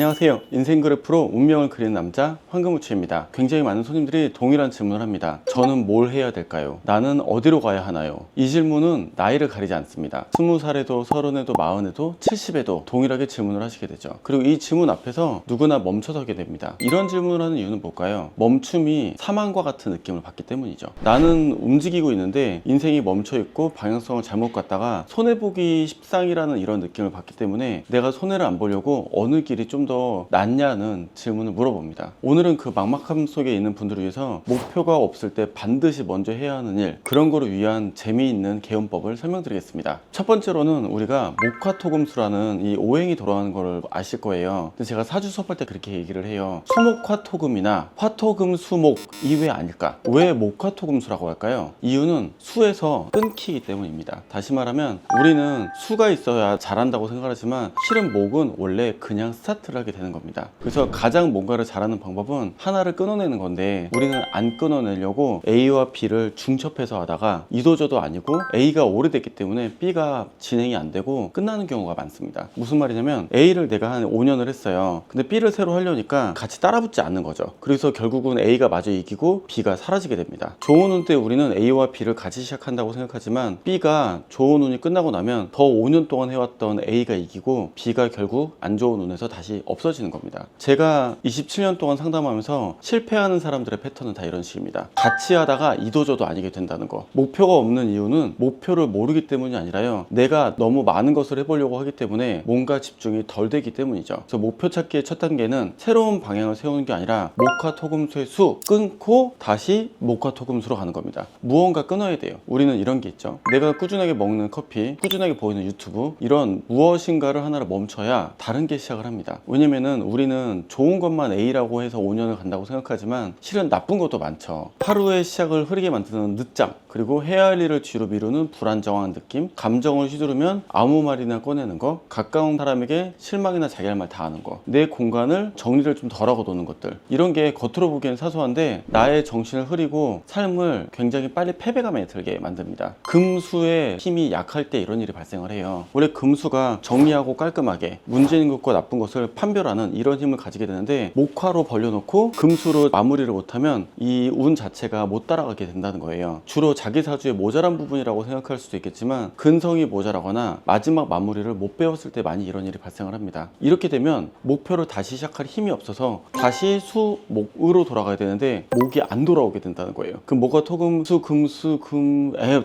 안녕하세요. 인생그래프로 운명을 그리는 남자 황금우추입니다. 굉장히 많은 손님들이 동일한 질문을 합니다. 저는 뭘 해야 될까요? 나는 어디로 가야 하나요? 이 질문은 나이를 가리지 않습니다. 20살에도 30에도 40에도 70에도 동일하게 질문을 하시게 되죠. 그리고 이 질문 앞에서 누구나 멈춰서게 됩니다. 이런 질문을 하는 이유는 뭘까요? 멈춤이 사망과 같은 느낌을 받기 때문이죠. 나는 움직이고 있는데 인생이 멈춰있고 방향성을 잘못 갔다가 손해보기 십상이라는 이런 느낌을 받기 때문에 내가 손해를 안 보려고 어느 길이 좀 더 낫냐는 질문을 물어봅니다. 오늘은 그 막막함 속에 있는 분들을 위해서 목표가 없을 때 반드시 먼저 해야 하는 일, 그런 거를 위한 재미있는 개운법을 설명드리겠습니다. 첫 번째로는 우리가 목화토금수라는 이 오행이 돌아가는 걸 아실 거예요. 근데 제가 사주 수업할 때 그렇게 얘기를 해요. 수목화토금이나 화토금수목 이외 아닐까? 왜 목화토금수라고 할까요? 이유는 수에서 끊기기 때문입니다. 다시 말하면 우리는 수가 있어야 잘한다고 생각하지만 실은 목은 원래 그냥 스타트를 하게 되는 겁니다. 그래서 가장 뭔가를 잘하는 방법은 하나를 끊어내는 건데 우리는 안 끊어내려고 A와 B를 중첩해서 하다가 이도저도 아니고 A가 오래됐기 때문에 B가 진행이 안 되고 끝나는 경우가 많습니다. 무슨 말이냐면 A를 내가 한 5년을 했어요. 근데 B를 새로 하려니까 같이 따라붙지 않는 거죠. 그래서 결국은 A가 마저 이기고 B가 사라지게 됩니다. 좋은 운 때 우리는 A와 B를 같이 시작한다고 생각하지만 B가 좋은 운이 끝나고 나면 더 5년 동안 해왔던 A가 이기고 B가 결국 안 좋은 운에서 다시 없어지는 겁니다. 제가 27년 동안 상담하면서 실패하는 사람들의 패턴은 다 이런 식입니다. 같이 하다가 이도저도 아니게 된다는 거. 목표가 없는 이유는 목표를 모르기 때문이 아니라요, 내가 너무 많은 것을 해보려고 하기 때문에 뭔가 집중이 덜 되기 때문이죠. 그래서 목표 찾기의 첫 단계는 새로운 방향을 세우는 게 아니라 목화토금수의 수 끊고 다시 목화토금수로 가는 겁니다. 무언가 끊어야 돼요. 우리는 이런 게 있죠. 내가 꾸준하게 먹는 커피, 꾸준하게 보이는 유튜브, 이런 무엇인가를 하나를 멈춰야 다른 게 시작을 합니다. 왜냐면은 우리는 좋은 것만 A라고 해서 5년을 간다고 생각하지만 실은 나쁜 것도 많죠. 하루의 시작을 흐리게 만드는 늦잠, 그리고 해야 할 일을 뒤로 미루는 불안정한 느낌, 감정을 휘두르면 아무 말이나 꺼내는 거, 가까운 사람에게 실망이나 자기 할 말 다 하는 거, 내 공간을 정리를 좀 덜하고 노는 것들, 이런 게 겉으로 보기엔 사소한데 나의 정신을 흐리고 삶을 굉장히 빨리 패배감에 들게 만듭니다. 금수의 힘이 약할 때 이런 일이 발생을 해요. 원래 금수가 정리하고 깔끔하게 문제 있는 것과 나쁜 것을 판별하는 이런 힘을 가지게 되는데 목화로 벌려놓고 금수로 마무리를 못하면 이 운 자체가 못 따라가게 된다는 거예요. 주로 자기 사주의 모자란 부분이라고 생각할 수도 있겠지만 근성이 모자라거나 마지막 마무리를 못 배웠을 때 많이 이런 일이 발생을 합니다. 이렇게 되면 목표를 다시 시작할 힘이 없어서 다시 수, 목으로 돌아가야 되는데 목이 안 돌아오게 된다는 거예요. 그 목화, 토금, 수, 금수,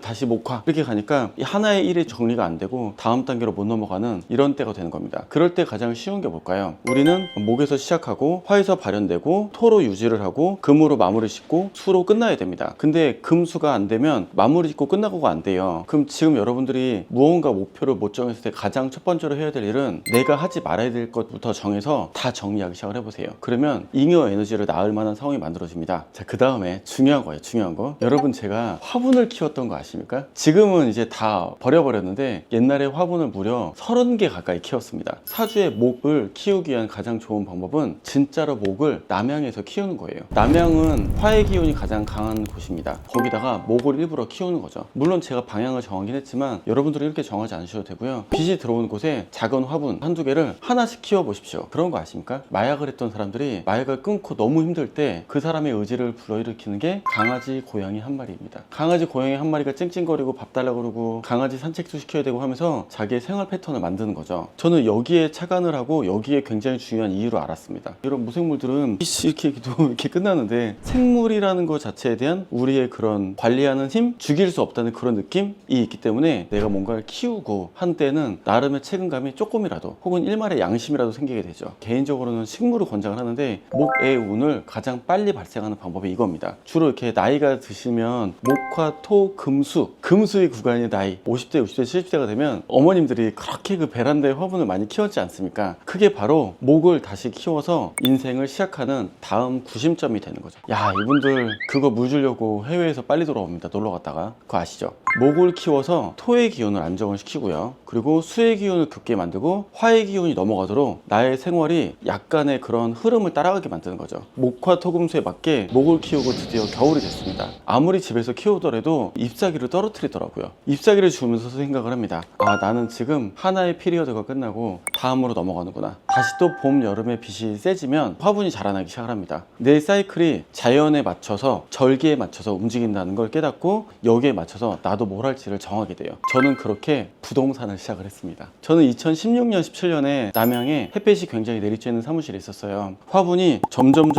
다시 목화 이렇게 가니까 하나의 일이 정리가 안 되고 다음 단계로 못 넘어가는 이런 때가 되는 겁니다. 그럴 때 가장 쉬운 게 뭘까요? 우리는 목에서 시작하고 화에서 발현되고 토로 유지를 하고 금으로 마무리 짓고 수로 끝나야 됩니다. 근데 금수가 안 되면 마무리 짓고 끝나고가 안 돼요. 그럼 지금 여러분들이 무언가 목표를 못 정했을 때 가장 첫 번째로 해야 될 일은 내가 하지 말아야 될 것부터 정해서 다 정리하기 시작을 해보세요. 그러면 잉여 에너지를 낳을 만한 상황이 만들어집니다. 자, 그 다음에 중요한 거예요. 중요한 거. 여러분, 제가 화분을 키웠던 거 아십니까? 지금은 이제 다 버려버렸는데 옛날에 화분을 무려 30개 가까이 키웠습니다. 사주의 목을 키우기 위한 가장 좋은 방법은 진짜로 목을 남양에서 키우는 거예요. 남양은 화의 기운이 가장 강한 곳입니다. 거기다가 목을 일부러 키우는 거죠. 물론 제가 방향을 정하긴 했지만 여러분들은 이렇게 정하지 않으셔도 되고요. 빛이 들어오는 곳에 작은 화분 한두 개를 하나씩 키워보십시오. 그런 거 아십니까? 마약을 했던 사람들이 마약을 끊고 너무 힘들 때 그 사람의 의지를 불러일으키는 게 강아지 고양이 한 마리입니다. 강아지 고양이 한 마리가 찡찡거리고 밥 달라고 그러고 강아지 산책도 시켜야 되고 하면서 자기의 생활 패턴을 만드는 거죠. 저는 여기에 착안을 하고 여기에 굉장히 중요한 이유를 알았습니다. 이런 무생물들은 이렇게 끝나는데 생물이라는 것 자체에 대한 우리의 그런 관리하는 힘, 죽일 수 없다는 그런 느낌이 있기 때문에 내가 뭔가를 키우고 한 때는 나름의 책임감이 조금이라도 혹은 일말의 양심이라도 생기게 되죠. 개인적으로는 식물을 권장을 하는데 목의 운을 가장 빨리 발생하는 방법이 이겁니다. 주로 이렇게 나이가 드시면 목화, 토, 금수의 구간이 나이 50대, 60대, 70대가 되면 어머님들이 그렇게 그 베란다에 화분을 많이 키웠지 않습니까? 그게 바로 목을 다시 키워서 인생을 시작하는 다음 구심점이 되는 거죠. 야, 이분들 그거 물 주려고 해외에서 빨리 돌아옵니다. 놀러 갔다가. 그거 아시죠? 목을 키워서 토의 기운을 안정을 시키고요. 그리고 수의 기운을 급게 만들고 화의 기운이 넘어가도록 나의 생활이 약간의 그런 흐름을 따라가게 만드는 거죠. 목화 토금수에 맞게 목을 키우고 드디어 겨울이 됐습니다. 아무리 집에서 키우더라도 잎사귀를 떨어뜨리더라고요. 잎사귀를 주면서 생각을 합니다. 아, 나는 지금 하나의 피리어드가 끝나고 다음으로 넘어가는구나. 다시 다시 또 봄, 여름에 빛이 세지면 화분이 자라나기 시작을 합니다. 내 사이클이 자연에 맞춰서 절기에 맞춰서 움직인다는 걸 깨닫고 여기에 맞춰서 나도 뭘 할지를 정하게 돼요. 저는 그렇게 부동산을 시작을 했습니다. 저는 2016년, 17년에 남양에 햇빛이 굉장히 내리쬐는 사무실에 있었어요. 화분이 점점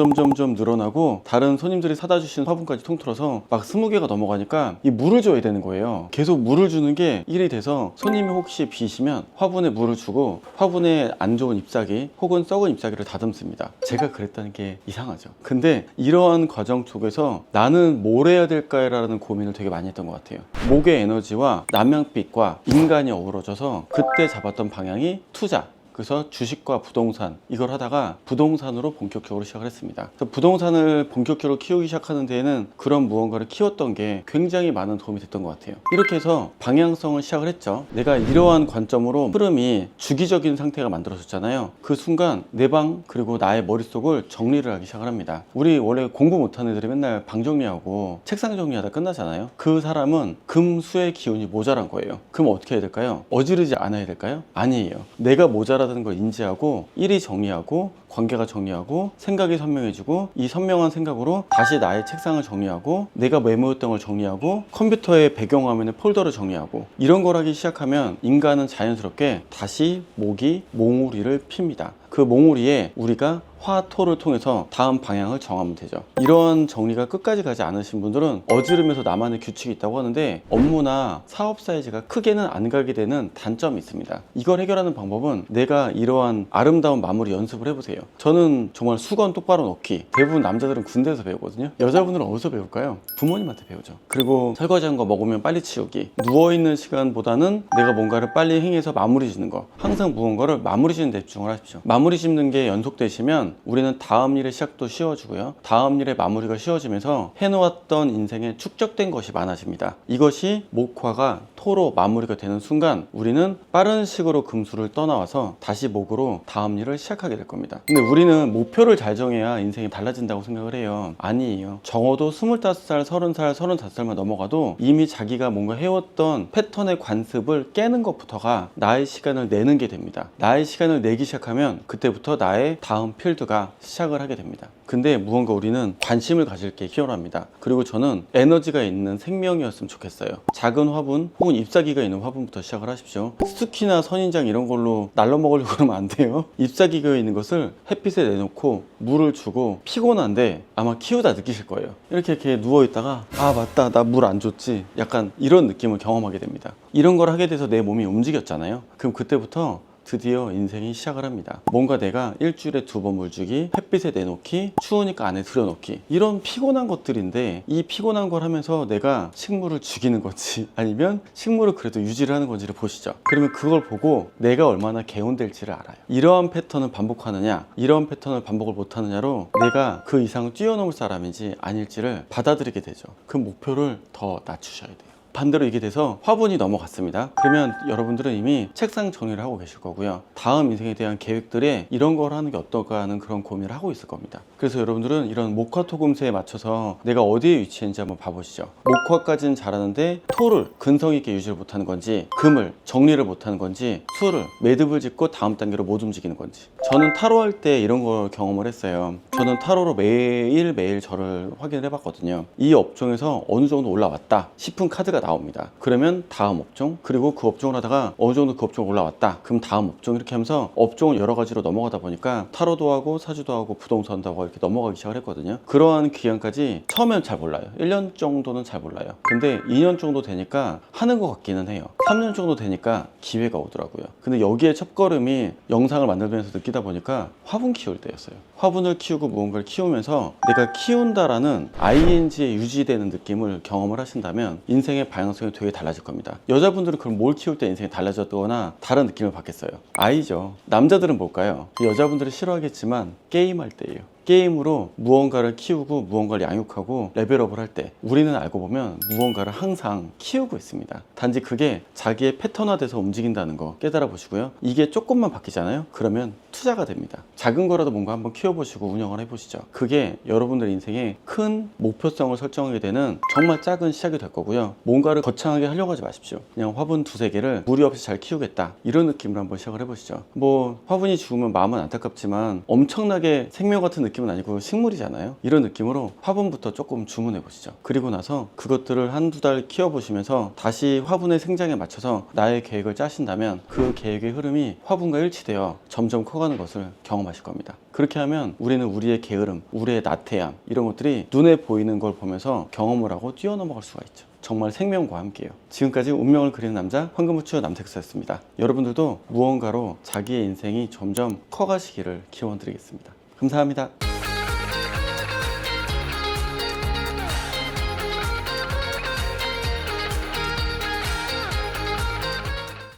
늘어나고 다른 손님들이 사다 주신 화분까지 통틀어서 막 20개가 넘어가니까 이 물을 줘야 되는 거예요. 계속 물을 주는 게 일이 돼서 손님이 혹시 비시면 화분에 물을 주고 화분에 안 좋은 잎사귀 혹은 썩은 잎사귀를 다듬습니다. 제가 그랬다는 게 이상하죠. 근데 이러한 과정 속에서 나는 뭘 해야 될까라는 고민을 되게 많이 했던 것 같아요. 목의 에너지와 남양빛과 인간이 어우러져서 그때 잡았던 방향이 투자, 그래서 주식과 부동산, 이걸 하다가 부동산으로 본격적으로 시작을 했습니다. 그래서 부동산을 본격적으로 키우기 시작하는 데에는 그런 무언가를 키웠던 게 굉장히 많은 도움이 됐던 것 같아요. 이렇게 해서 방향성을 시작을 했죠. 내가 이러한 관점으로 흐름이 주기적인 상태가 만들어졌잖아요. 그 순간 내 방 그리고 나의 머릿속을 정리를 하기 시작을 합니다. 우리 원래 공부 못하는 애들이 맨날 방 정리하고 책상 정리하다 끝나잖아요. 그 사람은 금수의 기운이 모자란 거예요. 그럼 어떻게 해야 될까요? 어지르지 않아야 될까요? 아니에요. 내가 모자라다는 걸 인지하고 일이 정리하고 관계가 정리하고 생각이 선명해지고 이 선명한 생각으로 다시 나의 책상을 정리하고 내가 메모했던 걸 정리하고 컴퓨터의 배경화면에 폴더를 정리하고 이런 걸 하기 시작하면 인간은 자연스럽게 다시 모기 몽우리를 핍니다. 그 몽우리에 우리가 화토를 통해서 다음 방향을 정하면 되죠. 이런 정리가 끝까지 가지 않으신 분들은 어지르면서 나만의 규칙이 있다고 하는데 업무나 사업 사이즈가 크게는 안 가게 되는 단점이 있습니다. 이걸 해결하는 방법은 내가 이러한 아름다운 마무리 연습을 해보세요. 저는 정말 수건 똑바로 넣기, 대부분 남자들은 군대에서 배우거든요. 여자분들은 어디서 배울까요? 부모님한테 배우죠. 그리고 설거지한 거 먹으면 빨리 치우기, 누워있는 시간보다는 내가 뭔가를 빨리 행해서 마무리 짓는 거, 항상 무언가를 마무리 짓는 데 집중을 하십시오. 마무리 짓는 게 연속되시면 우리는 다음 일의 시작도 쉬워지고요. 다음 일의 마무리가 쉬워지면서 해놓았던 인생에 축적된 것이 많아집니다. 이것이 목화가 토로 마무리가 되는 순간 우리는 빠른 식으로 금수를 떠나와서 다시 목으로 다음 일을 시작하게 될 겁니다. 근데 우리는 목표를 잘 정해야 인생이 달라진다고 생각을 해요. 아니에요. 적어도 25살, 30살, 35살만 넘어가도 이미 자기가 뭔가 해왔던 패턴의 관습을 깨는 것부터가 나의 시간을 내는 게 됩니다. 나의 시간을 내기 시작하면 그때부터 나의 다음 필드가 시작을 하게 됩니다. 근데 무언가 우리는 관심을 가질 게 필요합니다. 그리고 저는 에너지가 있는 생명이었으면 좋겠어요. 작은 화분 혹은 잎사귀가 있는 화분부터 시작을 하십시오. 스투키나 선인장 이런 걸로 날로 먹으려고 그러면 안 돼요. 잎사귀가 있는 것을 햇빛에 내놓고 물을 주고 피곤한데 아마 키우다 느끼실 거예요. 이렇게 누워있다가 아 맞다 나 물 안 줬지, 약간 이런 느낌을 경험하게 됩니다. 이런 걸 하게 돼서 내 몸이 움직였잖아요. 그럼 그때부터 드디어 인생이 시작을 합니다. 뭔가 내가 일주일에 2번 물 주기, 햇빛에 내놓기, 추우니까 안에 들여놓기, 이런 피곤한 것들인데 이 피곤한 걸 하면서 내가 식물을 죽이는 건지 아니면 식물을 그래도 유지를 하는 건지를 보시죠. 그러면 그걸 보고 내가 얼마나 개운될지를 알아요. 이러한 패턴을 반복하느냐 이러한 패턴을 반복을 못하느냐로 내가 그 이상을 뛰어넘을 사람인지 아닐지를 받아들이게 되죠. 그 목표를 더 낮추셔야 돼요. 반대로 이게 돼서 화분이 넘어갔습니다. 그러면 여러분들은 이미 책상 정리를 하고 계실 거고요. 다음 인생에 대한 계획들에 이런 걸 하는 게 어떨까 하는 그런 고민을 하고 있을 겁니다. 그래서 여러분들은 이런 목화토금세에 맞춰서 내가 어디에 위치했는지 한번 봐보시죠. 목화까지는 잘하는데 토를 근성 있게 유지를 못하는 건지, 금을 정리를 못하는 건지, 수를 매듭을 짓고 다음 단계로 못 움직이는 건지. 저는 타로 할 때 이런 걸 경험을 했어요. 저는 타로로 매일매일 저를 확인을 해봤거든요. 이 업종에서 어느 정도 올라왔다 싶은 카드가 나옵니다. 그러면 다음 업종, 그리고 그 업종을 하다가 어느 정도 그 업종 올라왔다, 그럼 다음 업종, 이렇게 하면서 업종을 여러 가지로 넘어가다 보니까 타로도 하고 사주도 하고 부동산도 하고 이렇게 넘어가기 시작을 했거든요. 그러한 기간까지 처음엔 잘 몰라요. 1년 정도는 잘 몰라요. 근데 2년 정도 되니까 하는 것 같기는 해요. 3년 정도 되니까 기회가 오더라고요. 근데 여기에 첫걸음이 영상을 만들면서 느끼다 보니까 화분 키울 때였어요. 화분을 키우고 무언가를 키우면서 내가 키운다라는 ing에 유지되는 느낌을 경험을 하신다면 인생의 방향성이 되게 달라질 겁니다. 여자분들은 그럼 뭘 키울 때 인생이 달라졌거나 다른 느낌을 받겠어요? 아이죠. 남자들은 뭘까요? 여자분들이 싫어하겠지만 게임할 때예요. 게임으로 무언가를 키우고 무언가를 양육하고 레벨업을 할 때 우리는 알고 보면 무언가를 항상 키우고 있습니다. 단지 그게 자기의 패턴화돼서 움직인다는 거 깨달아 보시고요. 이게 조금만 바뀌잖아요. 그러면 투자가 됩니다. 작은 거라도 뭔가 한번 키워보시고 운영을 해보시죠. 그게 여러분들 인생에 큰 목표성을 설정하게 되는 정말 작은 시작이 될 거고요. 뭔가를 거창하게 하려고 하지 마십시오. 그냥 화분 두세 개를 무리 없이 잘 키우겠다, 이런 느낌으로 한번 시작을 해보시죠. 뭐 화분이 죽으면 마음은 안타깝지만 엄청나게 생명 같은 느낌은 아니고 식물이잖아요. 이런 느낌으로 화분부터 조금 주문해 보시죠. 그리고 나서 그것들을 한두 달 키워보시면서 다시 화분의 생장에 맞춰서 나의 계획을 짜신다면 그 계획의 흐름이 화분과 일치되어 점점 커가는 것을 경험하실 겁니다. 그렇게 하면 우리는 우리의 게으름, 우리의 나태함, 이런 것들이 눈에 보이는 걸 보면서 경험을 하고 뛰어넘어갈 수가 있죠. 정말 생명과 함께요. 지금까지 운명을 그리는 남자 황금우추 남색수였습니다. 여러분들도 무언가로 자기의 인생이 점점 커가시기를 기원드리겠습니다. 감사합니다.